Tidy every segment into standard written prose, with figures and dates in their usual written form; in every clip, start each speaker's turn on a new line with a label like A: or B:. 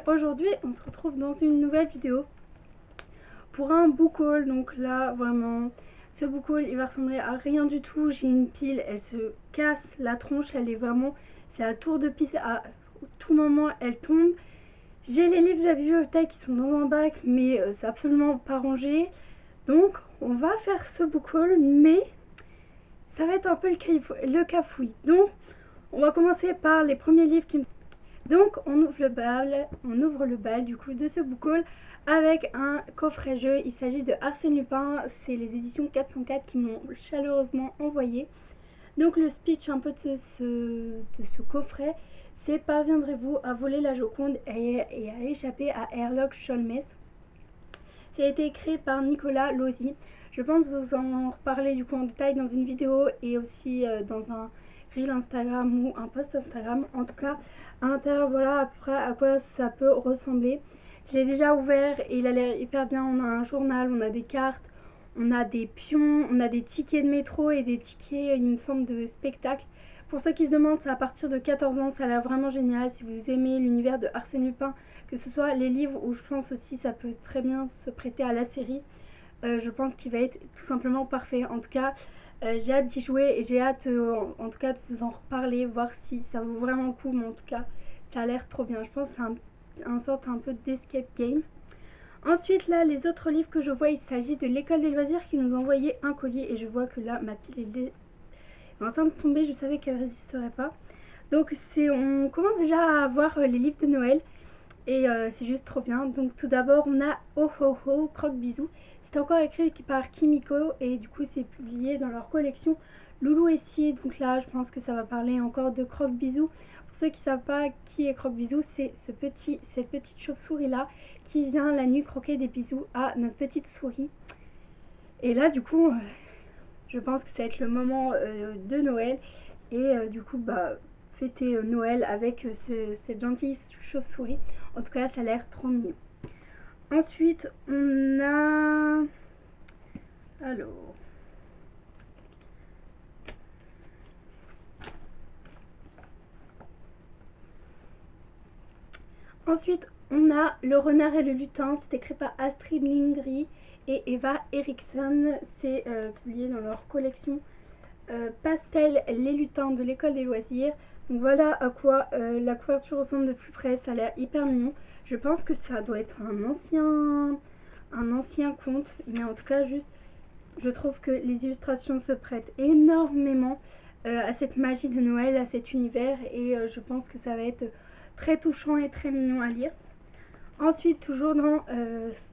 A: Aujourd'hui, on se retrouve dans une nouvelle vidéo pour un book haul. Donc là, vraiment, ce book haul, il va ressembler à rien du tout. J'ai une pile, elle se casse la tronche, elle est vraiment, c'est à tour de piste, à tout moment, elle tombe. J'ai les livres de la bibliothèque qui sont dans un bac, mais c'est absolument pas rangé. Donc, on va faire ce book haul, mais ça va être un peu le cafouille. Donc, on va commencer par les premiers livres qui me... Donc on ouvre le bal du coup de ce book haul avec un coffret jeu. Il s'agit de Arsène Lupin, c'est les éditions 404 qui m'ont chaleureusement envoyé. Donc le speech un peu de ce coffret, c'est: parviendrez-vous à voler la Joconde et à échapper à Herlock Sholmès. Ça a été écrit par Nicolas Lozzi. Je pense vous en reparler du coup en détail dans une vidéo et aussi dans un reel Instagram ou un post Instagram. En tout cas, à l'intérieur, voilà à peu près à quoi ça peut ressembler. Je l'ai déjà ouvert et il a l'air hyper bien. On a un journal, on a des cartes, on a des pions, on a des tickets de métro et des tickets, il me semble, de spectacle. Pour ceux qui se demandent, c'est à partir de 14 ans, ça a l'air vraiment génial. Si vous aimez l'univers de Arsène Lupin, que ce soit les livres ou je pense aussi ça peut très bien se prêter à la série, je pense qu'il va être tout simplement parfait. En tout cas, j'ai hâte d'y jouer et j'ai hâte en tout cas de vous en reparler, voir si ça vaut vraiment le coup. Mais en tout cas, ça a l'air trop bien. Je pense que c'est un sorte un peu d'escape game. Ensuite, là, les autres livres que je vois, il s'agit de l'école des loisirs qui nous a envoyé un collier. Et je vois que là, ma pile est en train de tomber. Je savais qu'elle résisterait pas. Donc, on commence déjà à voir les livres de Noël. Et c'est juste trop bien. Donc tout d'abord on a Oh Ho Ho Croque-Bisou. C'est encore écrit par Kimiko et du coup c'est publié dans leur collection Loulou et Si. Donc là je pense que ça va parler encore de Croque-Bisou. Pour ceux qui ne savent pas qui est Croque-Bisou, c'est cette petite chauve-souris là qui vient la nuit croquer des bisous à notre petite souris. Et là du coup je pense que ça va être le moment de Noël et du coup fêter Noël avec cette gentille chauve-souris. En tout cas, ça a l'air trop mignon. Ensuite, on a... Alors... Ensuite, on a Le Renard et le Lutin. C'est écrit par Astrid Lindgren et Eva Eriksson. C'est publié dans leur collection Pastel, les lutins de l'école des loisirs. Donc voilà à quoi la couverture ressemble de plus près. Ça a l'air hyper mignon. Je pense que ça doit être un ancien conte, mais en tout cas juste je trouve que les illustrations se prêtent énormément à cette magie de Noël, à cet univers, et je pense que ça va être très touchant et très mignon à lire. Ensuite, toujours dans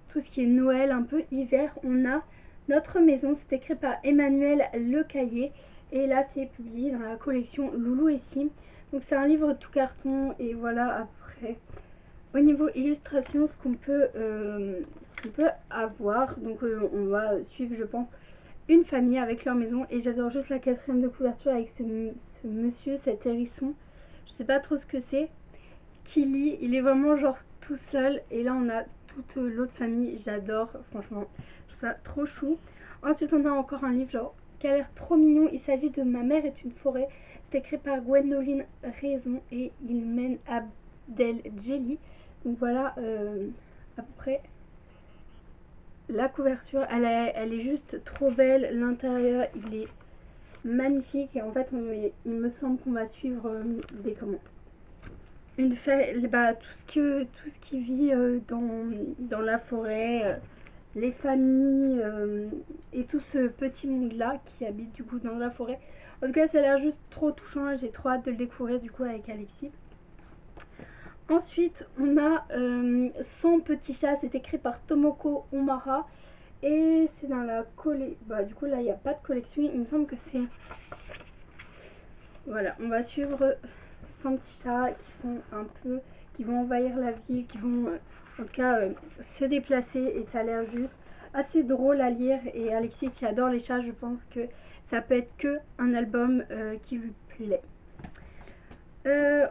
A: tout ce qui est Noël, un peu hiver, on a Notre Maison. C'est écrit par Emmanuel Lecaillé et là c'est publié dans la collection Loulou et Si. Donc c'est un livre tout carton et voilà. Après, au niveau illustration, ce qu'on peut avoir, donc on va suivre je pense une famille avec leur maison, et j'adore juste la quatrième de couverture avec ce monsieur, cet hérisson, je sais pas trop ce que c'est, qui lit. Il est vraiment genre tout seul et là on a toute l'autre famille. J'adore, franchement, je trouve ça trop chou. Ensuite on a encore un livre genre qui a l'air trop mignon. Il s'agit de Ma mère est une forêt. C'est écrit par Gwendoline Raison et il mène Abdel Jelly. Donc voilà à peu près la couverture. Elle est juste trop belle. L'intérieur il est magnifique et en fait il me semble qu'on va suivre des comment tout ce qui vit dans la forêt, les familles et tout ce petit monde là qui habite du coup dans la forêt. En tout cas ça a l'air juste trop touchant et j'ai trop hâte de le découvrir du coup avec Alexis. Ensuite on a Son petit chat. C'est écrit par Tomoko Umara et c'est dans la du coup là il n'y a pas de collection, il me semble que c'est... Voilà, on va suivre 100 petits chats qui vont envahir la ville, qui vont en tout cas se déplacer, et ça a l'air juste assez drôle à lire. Et Alexis qui adore les chats, je pense que ça peut être que un album qui lui plaît.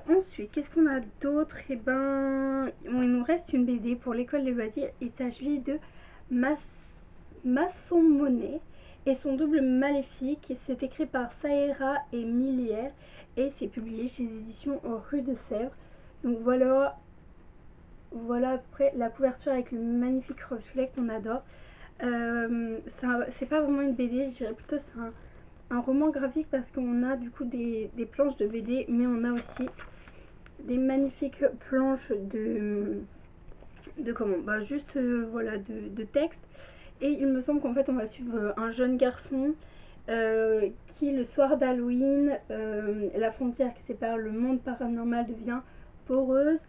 A: Ensuite, qu'est-ce qu'on a d'autre? Et il nous reste une BD pour l'école des loisirs. Il s'agit de Maçon-Monet et son double maléfique. C'est écrit par Saïra et Millière et c'est publié chez les éditions Rue de Sèvres. Donc voilà, voilà après la couverture avec le magnifique reflet qu'on adore. C'est pas vraiment une BD, je dirais plutôt c'est un roman graphique parce qu'on a du coup des planches de BD, mais on a aussi des magnifiques planches de comment bah juste voilà de texte. Et il me semble qu'en fait on va suivre un jeune garçon qui le soir d'Halloween, la frontière qui sépare le monde paranormal devient poreuse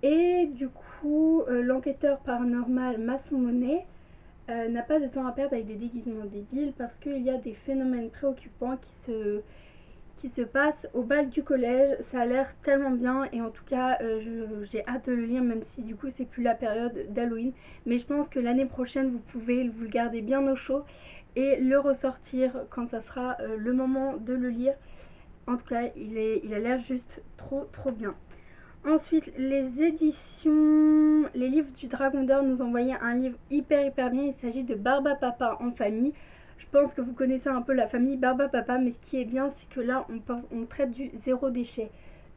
A: et du coup l'enquêteur paranormal Maçon-Monet n'a pas de temps à perdre avec des déguisements débiles parce qu'il y a des phénomènes préoccupants qui se passent au bal du collège. Ça a l'air tellement bien et en tout cas j'ai hâte de le lire, même si du coup c'est plus la période d'Halloween, mais je pense que l'année prochaine vous pouvez vous le garder bien au chaud et le ressortir quand ça sera le moment de le lire. En tout cas il a l'air juste trop bien. Ensuite, les éditions Les Livres du Dragon d'Or nous ont envoyé un livre hyper bien. Il s'agit de Barbapapa en famille. Je pense que vous connaissez un peu la famille Barbapapa, mais ce qui est bien, c'est que là, on traite du zéro déchet.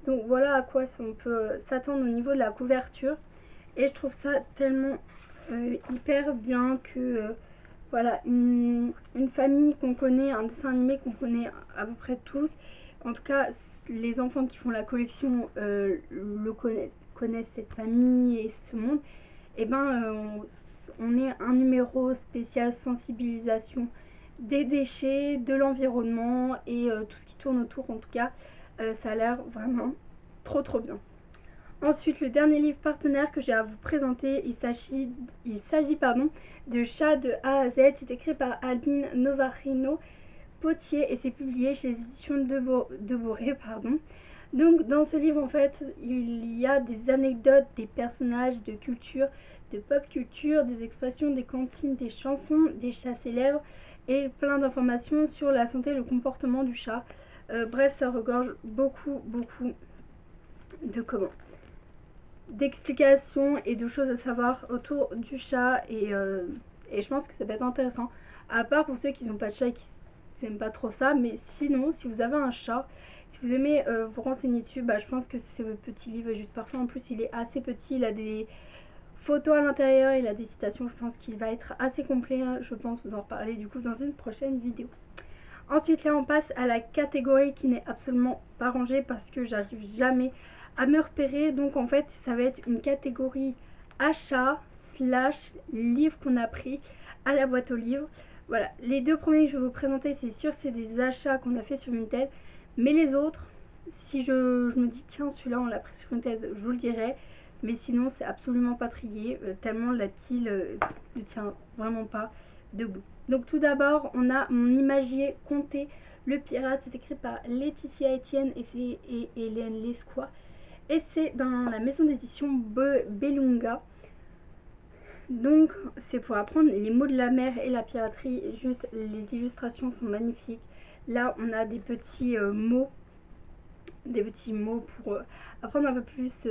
A: Donc voilà à quoi on peut s'attendre au niveau de la couverture. Et je trouve ça tellement hyper bien que voilà, une famille qu'on connaît, un dessin animé qu'on connaît à peu près tous. En tout cas, les enfants qui font la collection connaissent cette famille et ce monde. Et ben, on est un numéro spécial sensibilisation des déchets, de l'environnement et tout ce qui tourne autour. En tout cas, ça a l'air vraiment trop bien. Ensuite, le dernier livre partenaire que j'ai à vous présenter, il s'agit de Chat de A à Z. C'est écrit par Albine Novarino Potier et c'est publié chez les éditions de Boré. Donc dans ce livre en fait il y a des anecdotes, des personnages de culture, de pop culture, des expressions, des cantines, des chansons, des chats célèbres et plein d'informations sur la santé et le comportement du chat. Bref, ça regorge beaucoup de comment d'explications et de choses à savoir autour du chat et je pense que ça peut être intéressant, à part pour ceux qui n'ont pas de chat et qui n'aiment pas trop ça. Mais sinon, si vous avez un chat, si vous aimez vous renseigner dessus, bah, je pense que ce petit livre est juste parfait. En plus il est assez petit, il a des photos à l'intérieur, il a des citations, je pense qu'il va être assez complet. Je pense vous en reparler du coup dans une prochaine vidéo. Ensuite là on passe à la catégorie qui n'est absolument pas rangée parce que j'arrive jamais à me repérer. Donc en fait ça va être une catégorie achat slash livre qu'on a pris à la boîte aux livres. Voilà, les deux premiers que je vais vous présenter, c'est sûr c'est des achats qu'on a fait sur Vinted. Mais les autres, si je me dis tiens celui-là on l'a pris sur Vinted, je vous le dirai. Mais sinon c'est absolument pas trié, tellement la pile ne tient vraiment pas debout. Donc tout d'abord on a Mon Imagier Comté le pirate. C'est écrit par Laetitia Etienne et Hélène Lesquois. Et c'est dans la maison d'édition Belunga. Donc c'est pour apprendre les mots de la mer et la piraterie. Juste les illustrations sont magnifiques. Là on a des petits mots. Des petits mots pour apprendre un peu plus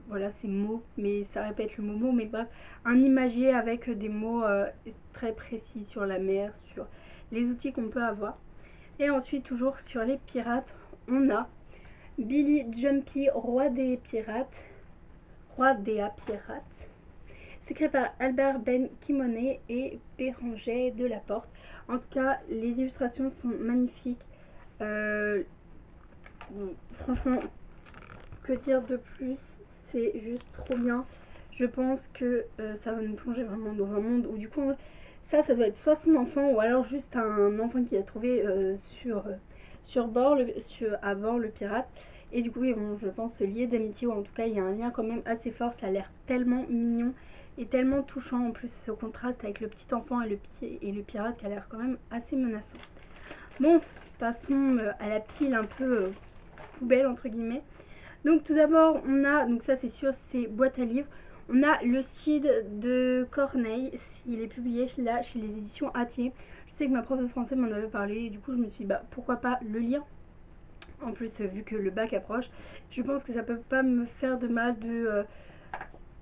A: voilà ces mots, mais ça répète le mot mais bref, un imagier avec des mots très précis sur la mer, sur les outils qu'on peut avoir. Et ensuite toujours sur les pirates, on a Billy Jumpy, roi des pirates, roi des pirates. C'est créé par Albert Ben Kimoné et Béranger de la Porte. En tout cas, les illustrations sont magnifiques. Franchement, que dire de plus, c'est juste trop bien. Je pense que ça va nous plonger vraiment dans un monde où du coup ça doit être soit son enfant ou alors juste un enfant qui a trouvé sur bord à bord le pirate. Et du coup ils vont, je pense, se lier d'amitié, ou en tout cas il y a un lien quand même assez fort. Ça a l'air tellement mignon et tellement touchant. En plus ce contraste avec le petit enfant et le pirate qui a l'air quand même assez menaçant. Bon, passons à la pile un peu poubelle entre guillemets. Donc tout d'abord on a, donc ça c'est sûr c'est boîte à livres, on a le Cid de Corneille. Il est publié là chez les éditions Atier. Je sais que ma prof de français m'en avait parlé et du coup je me suis dit bah pourquoi pas le lire. En plus vu que le bac approche, je pense que ça peut pas me faire de mal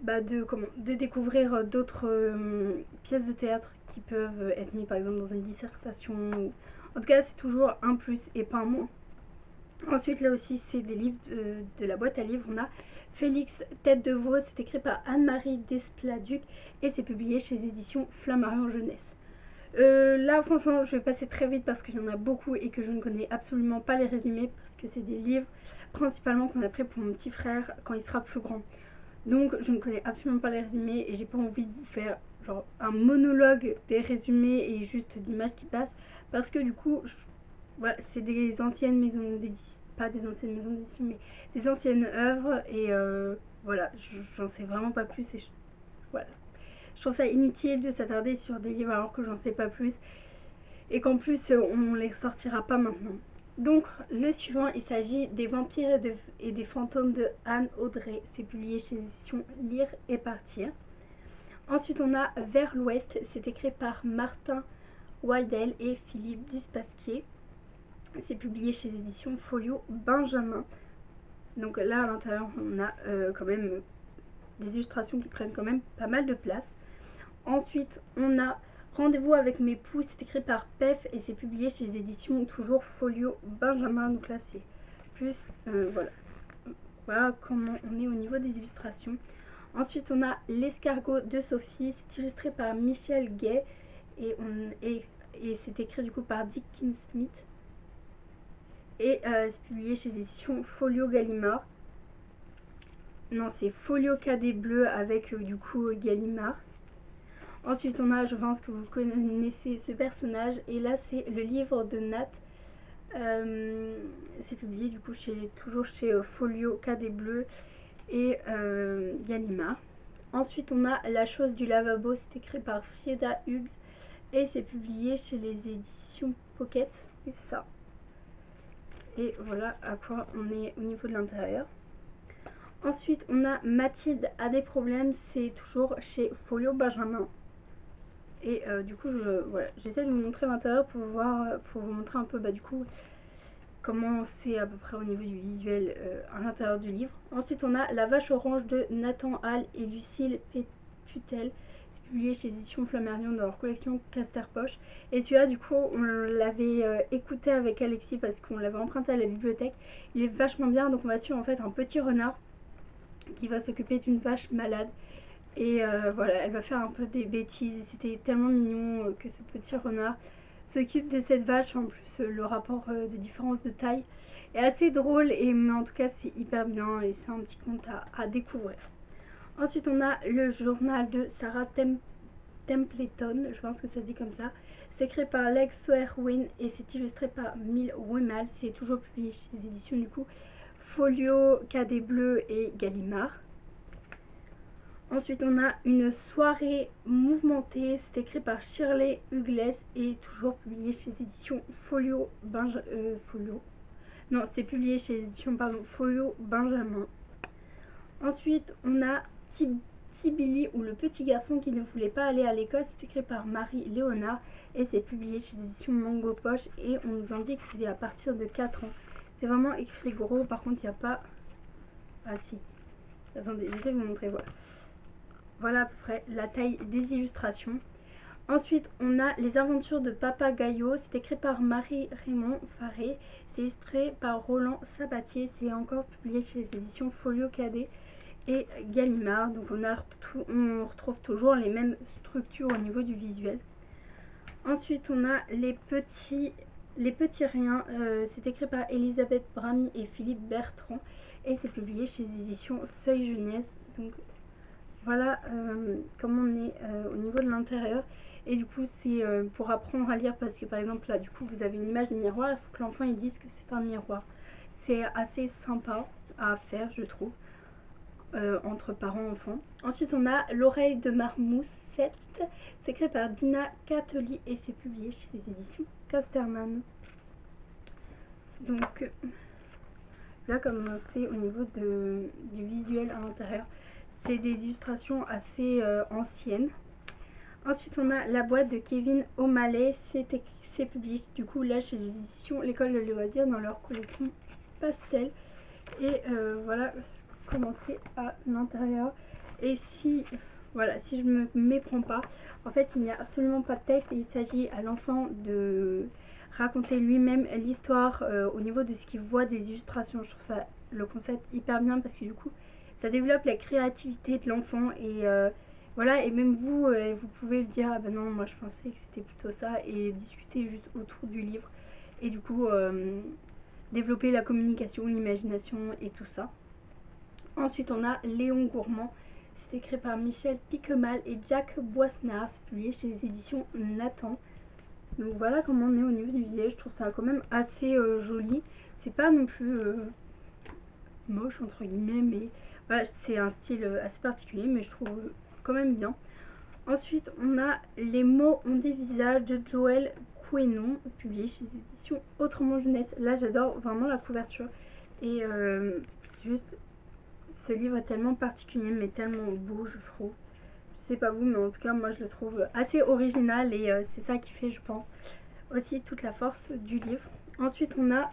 A: de découvrir d'autres pièces de théâtre qui peuvent être mises par exemple dans une dissertation. En tout cas, c'est toujours un plus et pas un moins. Ensuite, là aussi, c'est des livres de la boîte à livres. On a Félix, Tête de veau, c'est écrit par Anne-Marie Despladuc et c'est publié chez les éditions Flammarion Jeunesse. Là, franchement, je vais passer très vite parce qu'il y en a beaucoup et que je ne connais absolument pas les résumés parce que c'est des livres principalement qu'on a pris pour mon petit frère quand il sera plus grand. Donc, je ne connais absolument pas les résumés et j'ai pas envie de vous faire genre un monologue des résumés et juste d'images qui passent parce que du coup, voilà, c'est des anciennes maisons d'édition, pas des anciennes maisons d'édition, mais des anciennes œuvres et voilà, j'en sais vraiment pas plus et voilà. Je trouve ça inutile de s'attarder sur des livres alors que j'en sais pas plus et qu'en plus on les ressortira pas maintenant. Donc le suivant, il s'agit des vampires et des fantômes de Anne Audrey. C'est publié chez l'édition Lire et Partir. Ensuite on a Vers l'Ouest, c'est écrit par Martin Waldel et Philippe Duspasquier. C'est publié chez les éditions Folio Benjamin. Donc là à l'intérieur on a quand même des illustrations qui prennent quand même pas mal de place. Ensuite on a Rendez-vous avec mes poux, c'est écrit par Pef et c'est publié chez les éditions toujours Folio Benjamin. Donc là c'est plus voilà. Voilà comment on est au niveau des illustrations. Ensuite on a L'escargot de Sophie, c'est illustré par Michel Gay et c'est écrit du coup par Dick Smith. Et c'est publié chez les éditions Folio Gallimard. Non, c'est Folio Cadet Bleu avec du coup Gallimard. Ensuite, on a, je pense que vous connaissez ce personnage, et là c'est le livre de Nat. C'est publié du coup toujours chez Folio Cadet Bleu et Gallimard. Ensuite, on a La chose du lavabo, c'est écrit par Frieda Hughes et c'est publié chez les éditions Pocket. Et c'est ça. Et voilà à quoi on est au niveau de l'intérieur. Ensuite, on a Mathilde a des problèmes, c'est toujours chez Folio Benjamin. Et du coup, voilà, j'essaie de vous montrer l'intérieur pour vous montrer un peu du coup comment c'est à peu près au niveau du visuel à l'intérieur du livre. Ensuite, on a La vache orange de Nathan Hall et Lucille Putel. C'est publié chez Éditions Flammarion dans leur collection Casterpoche. Et celui-là, du coup, on l'avait écouté avec Alexis parce qu'on l'avait emprunté à la bibliothèque. Il est vachement bien, donc on va suivre en fait un petit renard qui va s'occuper d'une vache malade. Et voilà, elle va faire un peu des bêtises. C'était tellement mignon que ce petit renard s'occupe de cette vache. En plus, le rapport de différence de taille est assez drôle. Mais en tout cas, c'est hyper bien et c'est un petit conte à découvrir. Ensuite, on a le journal de Sarah Templeton. Je pense que ça se dit comme ça. C'est écrit par Lex Soerwin et c'est illustré par Mil Wimal. C'est toujours publié chez les éditions du coup Folio, Cadet Bleu et Gallimard. Ensuite, on a Une soirée mouvementée. C'est écrit par Shirley Hugles et toujours publié chez les éditions Folio Folio. Non, c'est publié chez les éditions Folio Benjamin. Ensuite, on a Tibili ou le petit garçon qui ne voulait pas aller à l'école. C'est écrit par Marie Léonard et c'est publié chez les éditions Mango Poche et on nous indique que c'est à partir de 4 ans. C'est vraiment écrit gros, par contre il n'y a pas... Ah si. Attendez, j'essaie de vous montrer, voilà. Voilà à peu près la taille des illustrations. Ensuite, on a Les aventures de Papa Gaillot. C'est écrit par Marie-Raymond Faré. C'est illustré par Roland Sabatier. C'est encore publié chez les éditions Folio Cadet et Gallimard. Donc on retrouve toujours les mêmes structures au niveau du visuel. Ensuite, on a Les petits riens. C'est écrit par Elisabeth Bramy et Philippe Bertrand. Et c'est publié chez les éditions Seuil Jeunesse. Donc voilà comment on est au niveau de l'intérieur. Et du coup c'est pour apprendre à lire parce que par exemple là du coup vous avez une image de miroir. Il faut que l'enfant il dise que c'est un miroir. C'est assez sympa à faire je trouve entre parents enfants. Ensuite on a L'oreille de Marmoussette. C'est écrit par Dina Cateli et c'est publié chez les éditions Casterman. Donc là comme c'est au niveau du visuel à l'intérieur, c'est des illustrations assez anciennes. Ensuite, on a La boîte de Kevin O'Malley. C'est publié du coup là chez les éditions L'École de loisirs dans leur collection Pastel. Et voilà comment c'est à l'intérieur. Et si, voilà, si je me méprends pas, en fait il n'y a absolument pas de texte et il s'agit à l'enfant de raconter lui-même l'histoire au niveau de ce qu'il voit des illustrations. Je trouve ça le concept hyper bien parce que du coup ça développe la créativité de l'enfant et voilà, et même vous, vous pouvez le dire, ah ben non, moi je pensais que c'était plutôt ça, et discuter juste autour du livre et du coup développer la communication, l'imagination et tout ça. Ensuite on a Léon Gourmand, c'est écrit par Michel Piquemal et Jack Boisnard, c'est publié chez les éditions Nathan. Donc voilà comment on est au niveau du visuel, je trouve ça quand même assez joli. C'est pas non plus moche entre guillemets, mais voilà, c'est un style assez particulier, mais je trouve quand même bien. Ensuite, on a Les mots ont des visages de Joël Quenon, publié chez les éditions Autrement Jeunesse. Là, j'adore vraiment la couverture. Et juste, ce livre est tellement particulier, mais tellement beau, je trouve. Je sais pas vous, mais en tout cas, moi, je le trouve assez original et c'est ça qui fait, je pense, aussi toute la force du livre. Ensuite, on a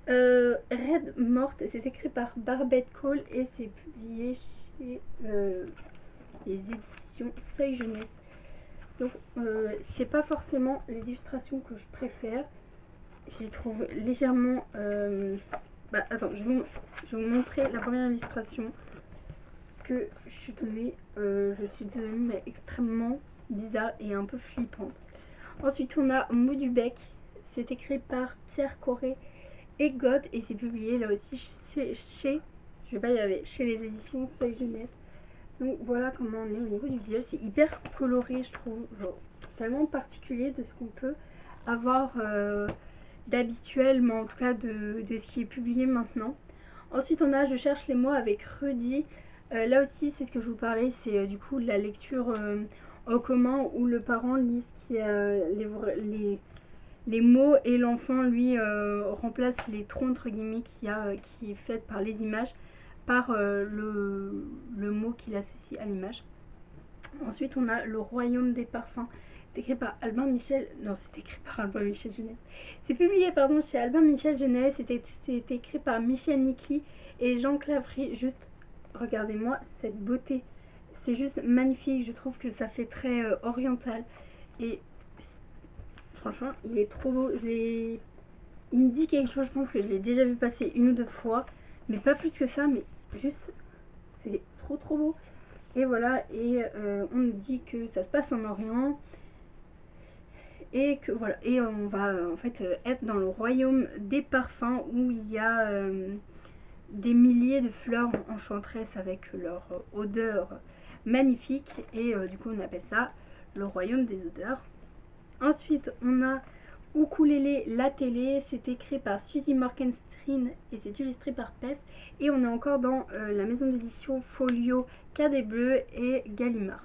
A: Red Morte, c'est écrit par Barbette Cole et c'est publié chez les éditions Seuil Jeunesse. Donc c'est pas forcément les illustrations que je préfère. Je les trouve légèrement... Bah attends, je vais vous montrer la première illustration que je suis tombée. Je suis désolée, mais extrêmement bizarre et un peu flippante. Ensuite on a Mou du Bec. C'est écrit par Pierre Corré et God et c'est publié là aussi chez je vais pas y arriver, chez les éditions Seuil Jeunesse. Donc voilà comment on est au niveau du visuel, c'est hyper coloré je trouve, genre, tellement particulier de ce qu'on peut avoir d'habituel, mais en tout cas de ce qui est publié maintenant. Ensuite on a Je cherche les mots avec Rudy. Là aussi c'est ce que je vous parlais, c'est du coup la lecture en commun où le parent lit ce qui les mots et l'enfant lui remplace les trous entre guillemets qui est fait par les images par le mot qu'il associe à l'image. Ensuite on a Le Royaume des Parfums, c'est écrit par Albin Michel, non c'est écrit par Albin Michel Jeunesse, c'est publié pardon chez Albin Michel Jeunesse, c'était écrit par Michel Nicli et Jean Clavry. Juste regardez-moi cette beauté, c'est juste magnifique, je trouve que ça fait très oriental et franchement il est trop beau. Il me dit quelque chose, je pense que je l'ai déjà vu passer une ou deux fois, mais pas plus que ça, mais juste c'est trop trop beau. Et voilà, et on nous dit que ça se passe en Orient et que voilà, et on va en fait être dans le royaume des parfums où il y a des milliers de fleurs enchanteresses avec leur odeur magnifique et du coup on appelle ça le royaume des odeurs. Ensuite on a Ukulélé la télé, c'est écrit par Suzy Morgenstern et c'est illustré par Pef. Et on est encore dans la maison d'édition Folio, Cadet Bleu et Gallimard.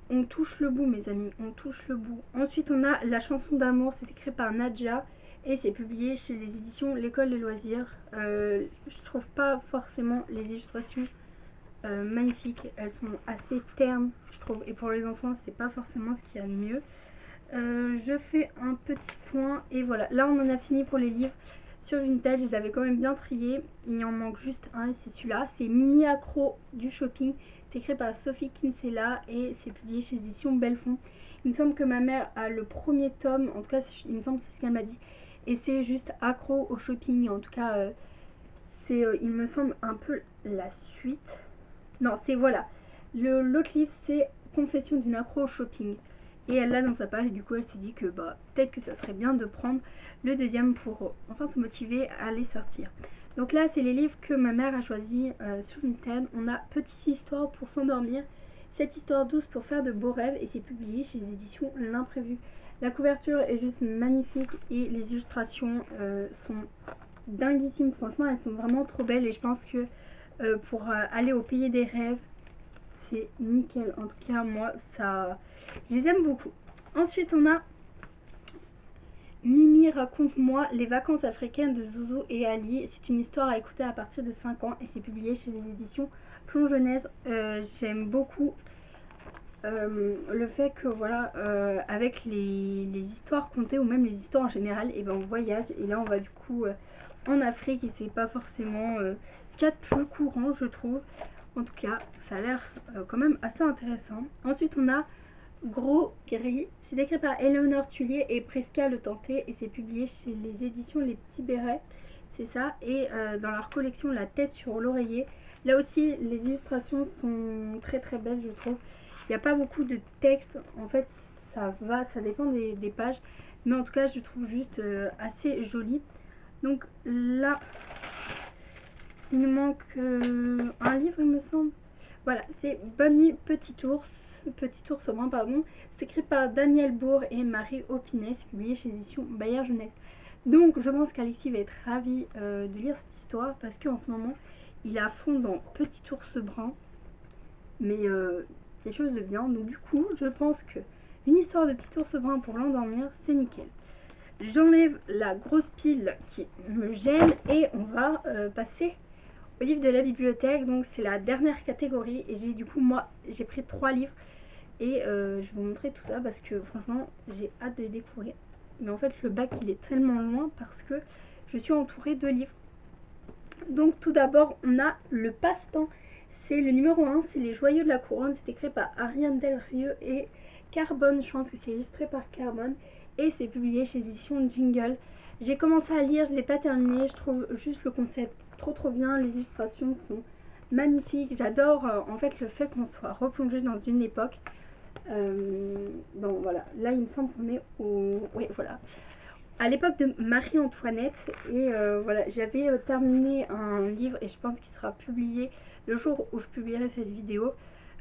A: On touche le bout mes amis, on touche le bout. Ensuite on a La chanson d'amour, c'est écrit par Nadja et c'est publié chez les éditions L'École des loisirs. Je trouve pas forcément les illustrations magnifiques, elles sont assez ternes je trouve, et pour les enfants c'est pas forcément ce qu'il y a de mieux. Je fais un petit point et voilà, là on en a fini pour les livres sur Vinted. Je les avais quand même bien triés, il en manque juste un et c'est celui-là, c'est Mini Accro du shopping, c'est écrit par Sophie Kinsella et c'est publié chez éditions Belfond. Il me semble que ma mère a le premier tome, en tout cas il me semble c'est ce qu'elle m'a dit, et c'est juste accro au shopping, en tout cas c'est il me semble un peu la suite. Non, c'est voilà, l'autre livre c'est Confession d'une accro au shopping. Et elle l'a dans sa page et du coup elle s'est dit que bah, peut-être que ça serait bien de prendre le deuxième pour enfin se motiver à les sortir. Donc là c'est les livres que ma mère a choisi sur Vinted. On a Petite histoire pour s'endormir, cette histoire douce pour faire de beaux rêves et c'est publié chez les éditions L'Imprévu. La couverture est juste magnifique et les illustrations sont dinguissimes. Franchement elles sont vraiment trop belles et je pense que pour aller au pays des rêves c'est nickel. En tout cas moi ça... je les aime beaucoup. Ensuite on a Mimi raconte-moi les vacances africaines de Zouzou et Ali. C'est une histoire à écouter à partir de 5 ans et c'est publié chez les éditions Plon Jeunesse. J'aime beaucoup le fait que voilà, avec les histoires contées ou même les histoires en général, et ben on voyage et là on va du coup en Afrique et c'est pas forcément ce qu'il y a de plus courant je trouve. En tout cas, ça a l'air quand même assez intéressant. Ensuite, on a Gros Gris. C'est écrit par Éléonore Tullier et Prisca Le Tenté et c'est publié chez les éditions Les Petits Bérets. C'est ça. Et dans leur collection La tête sur l'oreiller. Là aussi, les illustrations sont très très belles, je trouve. Il n'y a pas beaucoup de texte. En fait, ça dépend des pages. Mais en tout cas, je trouve juste assez joli. Donc là, il nous manque un livre, il me semble. Voilà, c'est Bonne nuit Petit ours brun, pardon. C'est écrit par Daniel Bourg et Marie Opinet, c'est publié chez édition Bayard Jeunesse. Donc je pense qu'Alexis va être ravi de lire cette histoire parce qu'en ce moment, il est à fond dans Petit ours brun. Mais quelque chose de bien. Donc du coup, je pense que une histoire de Petit ours brun pour l'endormir, c'est nickel. J'enlève la grosse pile qui me gêne et on va passer au livre de la bibliothèque. Donc c'est la dernière catégorie et j'ai du coup moi j'ai pris 3 livres et je vais vous montrer tout ça parce que franchement j'ai hâte de les découvrir. Mais en fait le bac il est tellement loin parce que je suis entourée de livres. Donc tout d'abord on a le passe-temps. C'est le numéro 1, c'est Les Joyaux de la Couronne. C'est écrit par Ariane Del Rio et Carbone. Je pense que c'est illustré par Carbone. Et c'est publié chez édition Jingle. J'ai commencé à lire, je ne l'ai pas terminé. Je trouve juste le concept trop bien. Les illustrations sont magnifiques. J'adore en fait le fait qu'on soit replongé dans une époque. Donc voilà, là il me semble qu'on est au... Oui voilà. À l'époque de Marie-Antoinette et voilà, j'avais terminé un livre et je pense qu'il sera publié le jour où je publierai cette vidéo.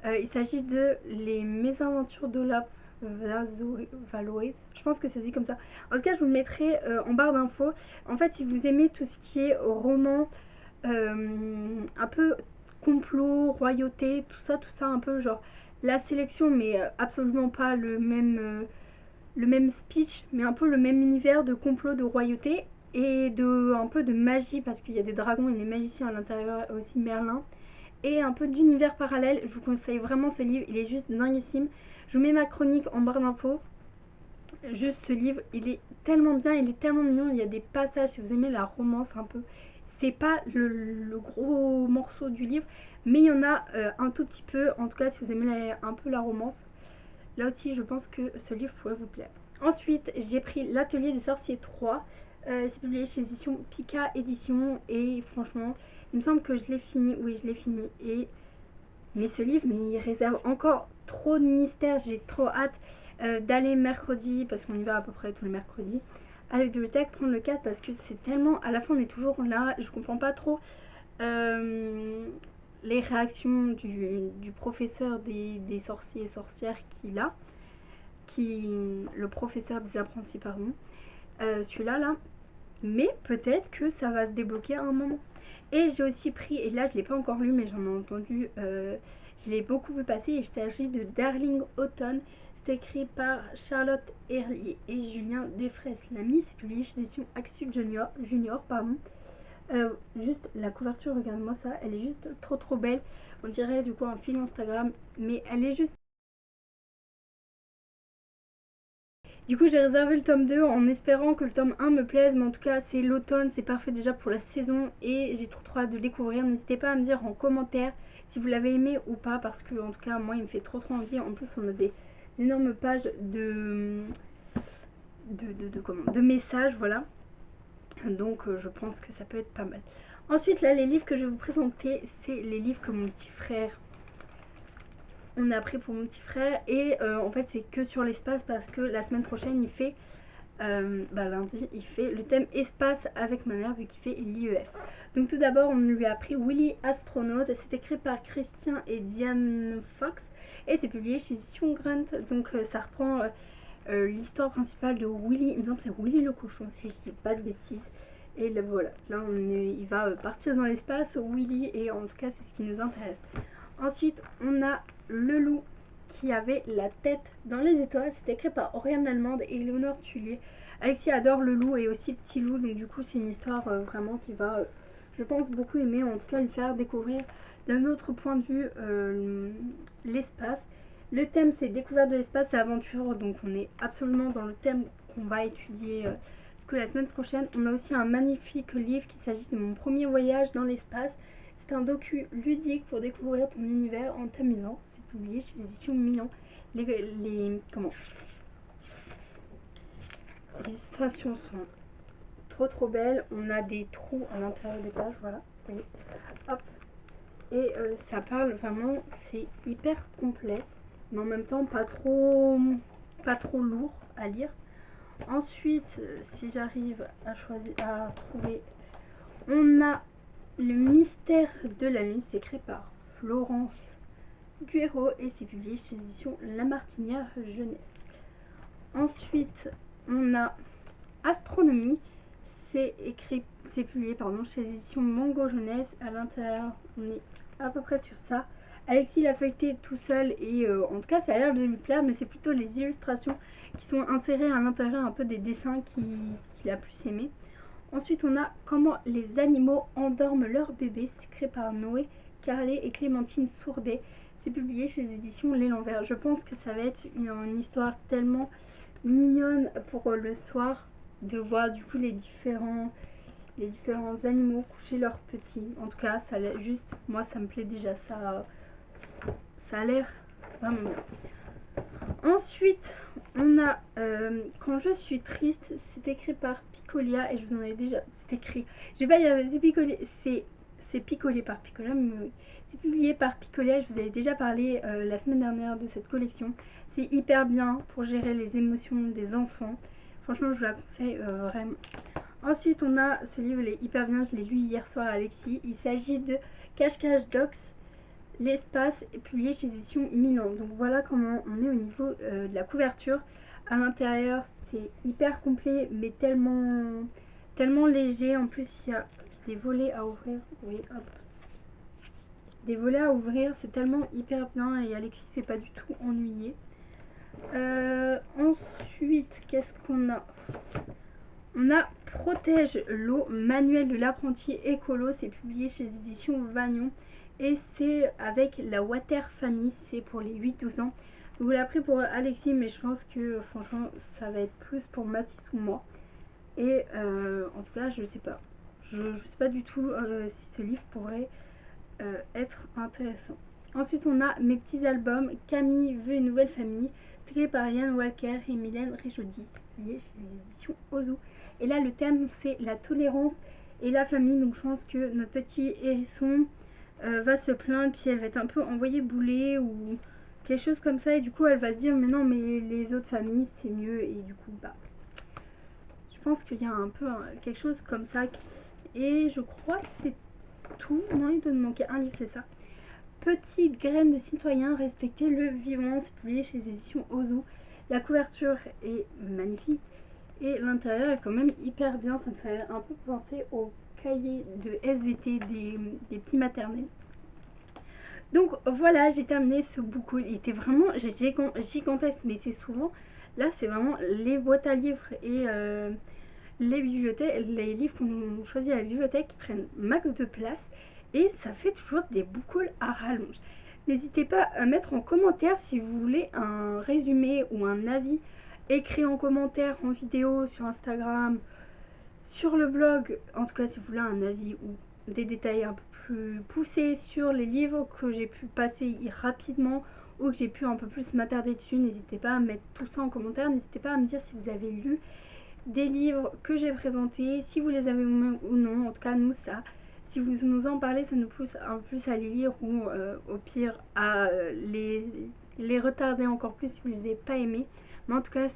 A: Il s'agit de Les Mésaventures d'Olaf Valois, je pense que ça se dit comme ça. En tout cas, je vous le mettrai en barre d'infos. En fait, si vous aimez tout ce qui est roman, un peu complot, royauté, tout ça un peu genre la sélection, mais absolument pas le même speech, mais un peu le même univers de complot, de royauté et de un peu de magie parce qu'il y a des dragons et des magiciens à l'intérieur, aussi Merlin, et un peu d'univers parallèle. Je vous conseille vraiment ce livre, il est juste dinguissime. Je vous mets ma chronique en barre d'infos. Juste ce livre, il est tellement bien, il est tellement mignon. Il y a des passages, si vous aimez la romance un peu, c'est pas le gros morceau du livre, mais il y en a un tout petit peu. En tout cas, si vous aimez un peu la romance, là aussi je pense que ce livre pourrait vous plaire. Ensuite j'ai pris L'Atelier des Sorciers 3. C'est publié chez édition Pika Édition et franchement il me semble que je l'ai fini. Oui, je l'ai fini. Mais ce livre, mais il réserve encore trop de mystères. J'ai trop hâte d'aller mercredi, parce qu'on y va à peu près tous les mercredis, à la bibliothèque prendre le 4 parce que c'est tellement... À la fin on est toujours là, je comprends pas trop les réactions du professeur des sorciers et sorcières qu'il a, le professeur des apprentis, pardon, celui-là là, mais peut-être que ça va se débloquer à un moment. Et j'ai aussi pris, et là je l'ai pas encore lu mais j'en ai entendu, je l'ai beaucoup vu passer, il s'agit de Darling Autumn. C'est écrit par Charlotte Herlier et Julien Desfresnes-Lamy. C'est publié chez l'édition Axud Junior, pardon. Juste la couverture, regarde-moi ça, elle est juste trop belle. On dirait du coup un fil Instagram, mais elle est juste... Du coup j'ai réservé le tome 2 en espérant que le tome 1 me plaise, mais en tout cas c'est l'automne, c'est parfait déjà pour la saison et j'ai trop hâte de le découvrir. N'hésitez pas à me dire en commentaire si vous l'avez aimé ou pas, parce que en tout cas moi il me fait trop envie. En plus on a des énormes pages de messages, voilà. Donc je pense que ça peut être pas mal. Ensuite là les livres que je vais vous présenter, c'est les livres que mon petit frère on a pris pour mon petit frère et en fait c'est que sur l'espace parce que la semaine prochaine il fait lundi il fait le thème espace avec ma mère vu qu'il fait l'IEF. Donc tout d'abord on lui a pris Willy Astronaute. C'est écrit par Christian et Diane Fox et c'est publié chez Édition Grunt. Donc ça reprend l'histoire principale de Willy, il me semble que c'est Willy le cochon si je dis pas de bêtises. Et là voilà, là il va partir dans l'espace, Willy, et en tout cas c'est ce qui nous intéresse. Ensuite on a Le Loup qui avait la tête dans les étoiles. C'est écrit par Oriane Allemande et Éléonore Tullier. Alexis adore Le Loup et aussi Petit Loup, donc du coup c'est une histoire vraiment qui va, je pense, beaucoup aimer, en tout cas lui faire découvrir d'un autre point de vue l'espace. Le thème c'est découverte de l'espace et aventure, donc on est absolument dans le thème qu'on va étudier que la semaine prochaine. On a aussi un magnifique livre qui s'agit de Mon premier voyage dans l'espace. C'est un docu ludique pour découvrir ton univers en t'amusant. C'est publié chez les éditions Milan. Les illustrations sont trop belles. On a des trous à l'intérieur des pages, voilà. Vous voyez. Hop. Et ça parle vraiment, c'est hyper complet, mais en même temps pas trop lourd à lire. Ensuite, si j'arrive à choisir, à trouver, on a Le mystère de la lune, c'est écrit par Florence Guéraud et c'est publié chez édition La Martinière Jeunesse. Ensuite, on a Astronomie, c'est publié chez les éditions Mango Jeunesse. À l'intérieur, on est à peu près sur ça. Alexis l'a feuilleté tout seul et en tout cas ça a l'air de lui plaire, mais c'est plutôt les illustrations qui sont insérées à l'intérieur, un peu des dessins qu'il a plus aimé. Ensuite on a Comment les animaux endorment leurs bébés, c'est écrit par Noé Carlet et Clémentine Sourdet. C'est publié chez les éditions L'Élan Vert. Je pense que ça va être une histoire tellement mignonne pour le soir, de voir du coup les différents animaux coucher leurs petits. En tout cas, ça juste, moi ça me plaît déjà, ça a l'air vraiment bien. Ensuite, on a Quand je suis triste, c'est écrit par Picolia et je vous en avais déjà, c'est écrit, je vais pas dire, c'est picolé par Picolia, mais oui. C'est publié par Picolia, je vous avais déjà parlé la semaine dernière de cette collection. C'est hyper bien pour gérer les émotions des enfants. Franchement, je vous la conseille vraiment. Ensuite, on a ce livre, il est hyper bien, je l'ai lu hier soir à Alexis. Il s'agit de Cache-Cache Docs, l'espace, publié chez éditions Milan. Donc voilà comment on est au niveau de la couverture. À l'intérieur, c'est hyper complet, mais tellement léger. En plus, il y a des volets à ouvrir. Oui, hop. Des volets à ouvrir, c'est tellement hyper bien et Alexis s'est pas du tout ennuyé. Ensuite, qu'est-ce qu'on a? On a Protège l'eau, manuel de l'apprenti écolo, c'est publié chez les éditions Vagnon et c'est avec la Water Family, c'est pour les 8-12 ans. Je vous l'ai pris pour Alexis, mais je pense que franchement ça va être plus pour Mathis ou moi. Et en tout cas, je sais pas. Je sais pas du tout si ce livre pourrait être intéressant. Ensuite, on a Mes petits albums, Camille veut une nouvelle famille, c'est écrit par Yann Walker et Mylène Richaudi, c'est publié chez les éditions Ozu. Et là, le thème, c'est la tolérance et la famille. Donc, je pense que notre petit hérisson va se plaindre, puis elle va être un peu envoyée bouler ou quelque chose comme ça. Et du coup, elle va se dire, mais non, mais les autres familles, c'est mieux. Et du coup, bah, je pense qu'il y a un peu quelque chose comme ça. Et je crois que c'est tout. Non, il doit me manquer un livre, c'est ça. Petite graine de citoyen, respecter le vivant, c'est publié chez les éditions Ozu. La couverture est magnifique et l'intérieur est quand même hyper bien. Ça me fait un peu penser au cahier de SVT des petits maternels. Donc voilà, j'ai terminé ce book haul. Il était vraiment gigantesque, mais c'est souvent, là c'est vraiment les boîtes à livres et les livres qu'on choisit à la bibliothèque qui prennent max de place et ça fait toujours des book hauls à rallonge. N'hésitez pas à mettre en commentaire si vous voulez un résumé ou un avis écrit en commentaire, en vidéo, sur Instagram, sur le blog. En tout cas, si vous voulez un avis ou des détails un peu plus poussés sur les livres que j'ai pu passer rapidement ou que j'ai pu un peu plus m'attarder dessus, n'hésitez pas à mettre tout ça en commentaire. N'hésitez pas à me dire si vous avez lu des livres que j'ai présentés, si vous les avez ou non. En tout cas, nous, ça, si vous nous en parlez, ça nous pousse un peu plus à les lire ou au pire à les retarder encore plus si vous les avez pas aimés. Mais en tout cas,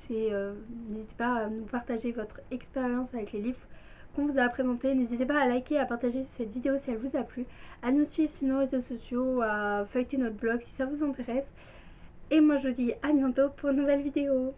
A: n'hésitez pas à nous partager votre expérience avec les livres qu'on vous a présentés. N'hésitez pas à liker, à partager cette vidéo si elle vous a plu, à nous suivre sur nos réseaux sociaux, à feuilleter notre blog si ça vous intéresse. Et moi, je vous dis à bientôt pour une nouvelle vidéo.